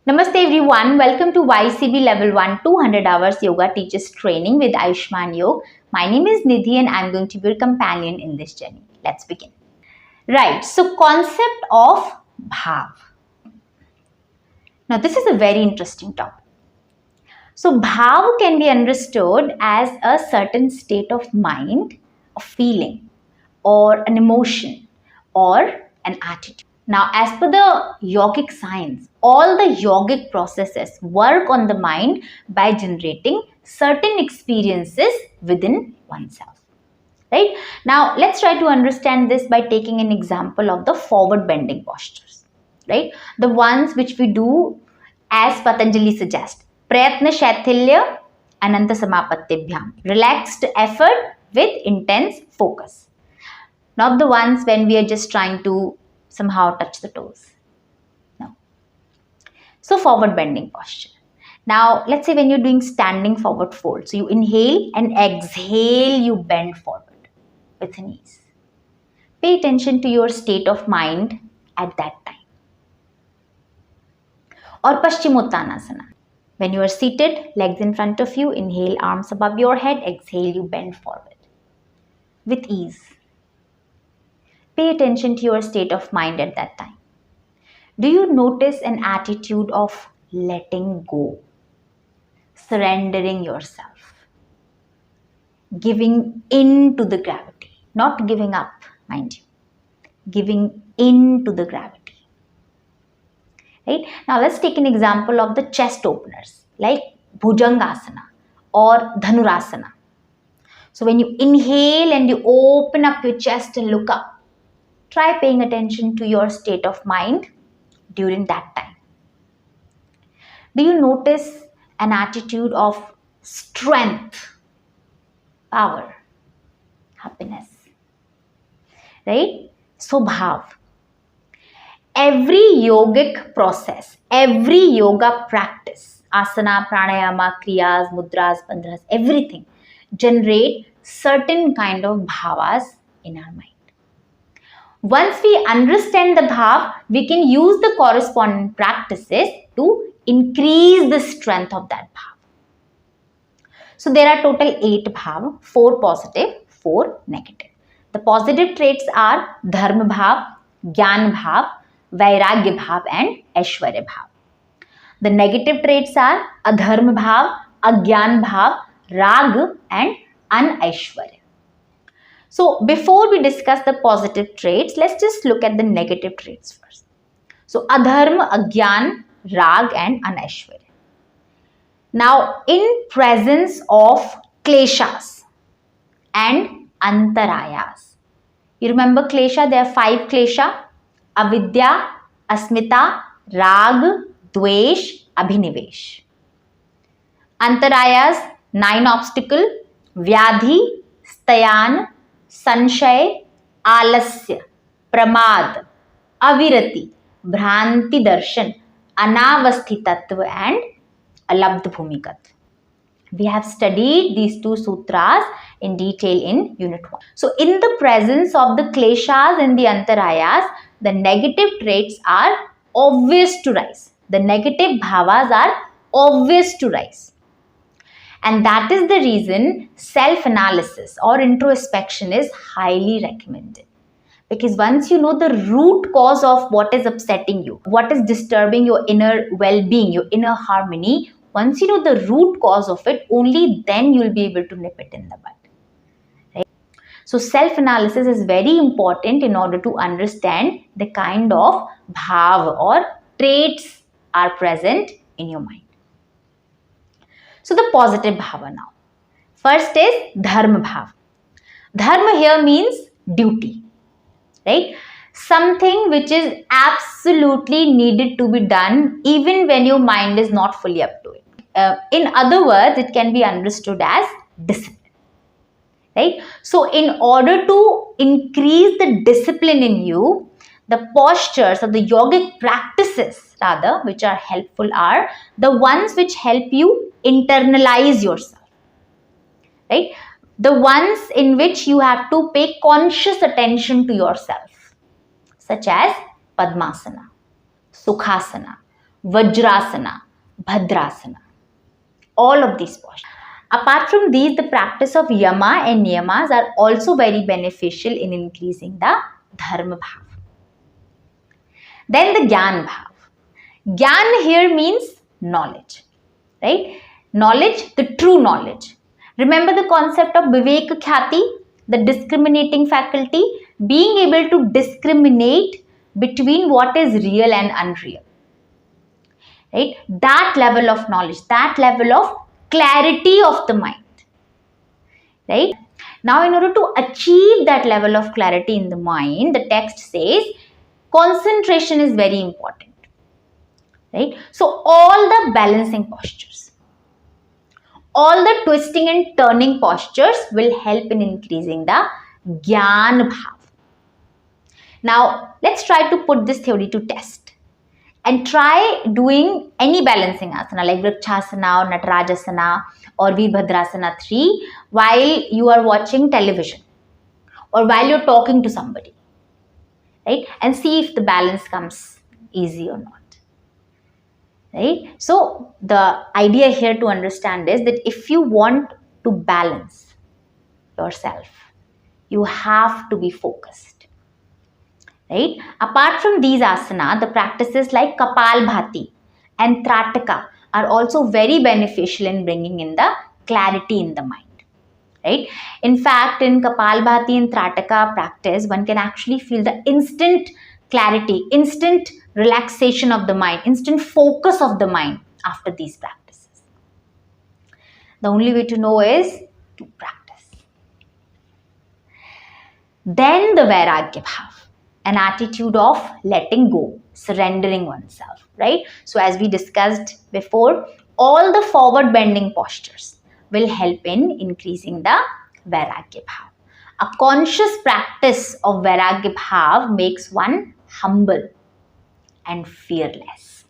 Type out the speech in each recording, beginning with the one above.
Namaste everyone, welcome to YCB Level 1 200 Hours Yoga Teachers Training with Ayushman Yoga. My name is Nidhi and I'm going to be your companion in this journey. Let's begin. Right, so concept of Bhava. Now this is a very interesting topic. So Bhava can be understood as a certain state of mind, a feeling, or an emotion, or an attitude. Now, as per the yogic science, all the yogic processes work on the mind by generating certain experiences within oneself. Right? Now, let's try to understand this by taking an example of the forward bending postures. Right? The ones which we do as Patanjali suggests. Prayatna Shaitilya Ananta Samapattibhyam. Relaxed effort with intense focus. Not the ones when we are just trying to somehow touch the toes. No. So forward bending posture. Now let's say when you're doing standing forward fold. So you inhale and exhale, you bend forward with ease. Pay attention to your state of mind at that time. Or Paschimottanasana. When you are seated, legs in front of you, inhale, arms above your head, exhale, you bend forward with ease. Pay attention to your state of mind at that time. Do you notice an attitude of letting go, surrendering yourself, giving in to the gravity, not giving up, mind you, giving in to the gravity. Right? Now let's take an example of the chest openers like Bhujangasana or Dhanurasana. So when you inhale and you open up your chest and look up, try paying attention to your state of mind during that time. Do you notice an attitude of strength, power, happiness? Right? So Bhava. Every yogic process, every yoga practice, asana, pranayama, kriyas, mudras, bandhas, everything generate certain kind of bhavas in our mind. Once we understand the bhav, we can use the corresponding practices to increase the strength of that bhav. So there are total 8 bhav, 4 positive, 4 negative. The positive traits are Dharma bhav, Jnana bhav, Vairagya bhav and Aishwarya bhav. The negative traits are Adharma bhav, Ajnana bhav, Rag and Aishwarya. So before we discuss the positive traits, let's just look at the negative traits first. So Adharma, Ajnan, Rag and Aishwarya. Now in presence of kleshas and antarayas. You remember klesha, there are 5 klesha. Avidya, Asmita, Rag, Dvesh, Abhinivesh. Antarayas, 9 obstacle, Vyadhi, Stayan, Sanshay, Alasya, Pramad, Avirati, Bhranti Darshan, Anavasthitatva and Alabdh Bhumikat. We have studied these 2 sutras in detail in Unit 1. So in the presence of the kleshas and the antarayas, the negative traits are obvious to rise. The negative bhavas are obvious to rise. And that is the reason self-analysis or introspection is highly recommended. Because once you know the root cause of what is upsetting you, what is disturbing your inner well-being, your inner harmony, once you know the root cause of it, only then you will be able to nip it in the bud. Right? So self-analysis is very important in order to understand the kind of bhav or traits are present in your mind. So the positive bhava now. First is Dharma bhava. Dharma here means duty. Right? Something which is absolutely needed to be done even when your mind is not fully up to it. In other words, it can be understood as discipline. Right? So in order to increase the discipline in you, the postures or the yogic practices rather which are helpful are the ones which help you internalize yourself. Right? The ones in which you have to pay conscious attention to yourself, such as Padmasana, Sukhasana, Vajrasana, Bhadrasana. All of these postures. Apart from these, the practice of yama and niyamas are also very beneficial in increasing the Dharma Bhava. Then the Gyan Bhava. Gyan here means knowledge, right? Knowledge, the true knowledge. Remember the concept of Vivek Khyati, the discriminating faculty, being able to discriminate between what is real and unreal. Right? That level of knowledge, that level of clarity of the mind. Right? Now, in order to achieve that level of clarity in the mind, the text says concentration is very important. Right? So, all the balancing postures, all the twisting and turning postures will help in increasing the Gyan Bhava. Now, let's try to put this theory to test and try doing any balancing asana like Vrikshasana or Natarajasana or Veerbhadrasana 3 while you are watching television or while you're talking to somebody, right? And see if the balance comes easy or not. Right? So the idea here to understand is that if you want to balance yourself, you have to be focused. Right? Apart from these asana, the practices like Kapalbhati and Trataka are also very beneficial in bringing in the clarity in the mind. Right? In fact, in Kapalbhati and Trataka practice, one can actually feel the instant clarity, instant relaxation of the mind, instant focus of the mind after these practices. The only way to know is to practice. Then the Vairagya Bhava, an attitude of letting go, surrendering oneself, right? So as we discussed before, all the forward bending postures will help in increasing the Vairagya Bhava. A conscious practice of Vairagya Bhava makes one humble and fearless.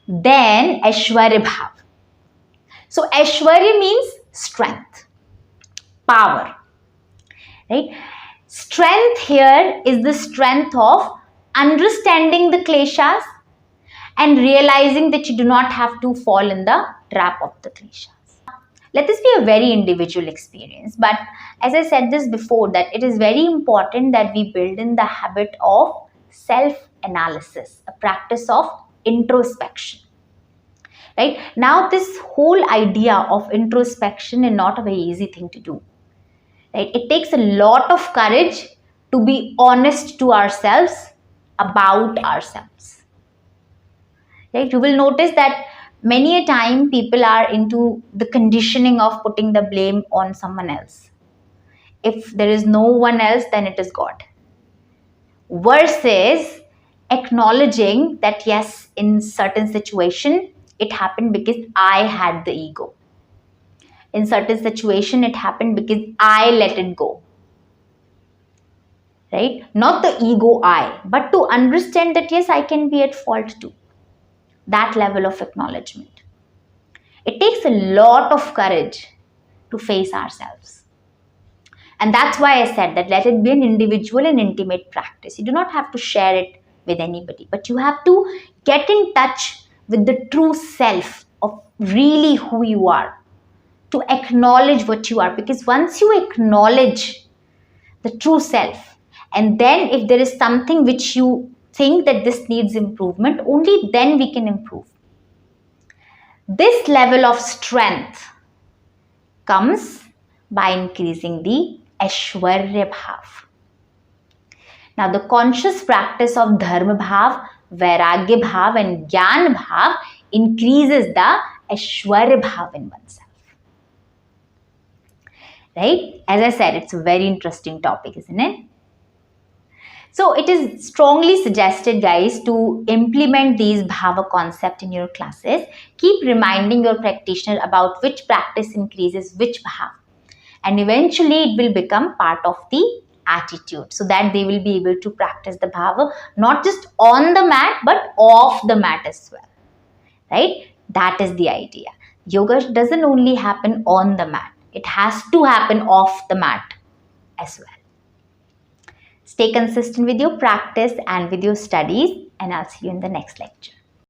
Then Aishwarya Bhava. So Aishwarya means strength, power, right? Strength here is the strength of understanding the kleshas and realizing that you do not have to fall in the trap of the kleshas. Let this be a very individual experience, but as I said this before, that it is very important that we build in the habit of self-analysis, a practice of introspection. Right? Now, this whole idea of introspection is not a very easy thing to do. Right? It takes a lot of courage to be honest to ourselves about ourselves. Right? You will notice that many a time people are into the conditioning of putting the blame on someone else. If there is no one else, then it is God. Versus acknowledging that yes, in certain situation, it happened because I had the ego. In certain situation, it happened because I let it go. Right? Not the ego I, but to understand that yes, I can be at fault too. That level of acknowledgement. It takes a lot of courage to face ourselves. And that's why I said that let it be an individual and intimate practice. You do not have to share it with anybody, but you have to get in touch with the true self of really who you are, to acknowledge what you are. Because once you acknowledge the true self, and then if there is something which you think that this needs improvement, only then we can improve. This level of strength comes by increasing the Aishwarya Bhava. Now, the conscious practice of Dharma Bhava, Vairagya Bhava and Gyan Bhava increases the Aishwarya Bhava in oneself. Right? As I said, it's a very interesting topic, isn't it? So it is strongly suggested, guys, to implement these Bhava concept in your classes. Keep reminding your practitioner about which practice increases which Bhava. And eventually it will become part of the attitude, so that they will be able to practice the Bhava not just on the mat but off the mat as well. Right? That is the idea. Yoga doesn't only happen on the mat. It has to happen off the mat as well. Stay consistent with your practice and with your studies. and I'll see you in the next lecture.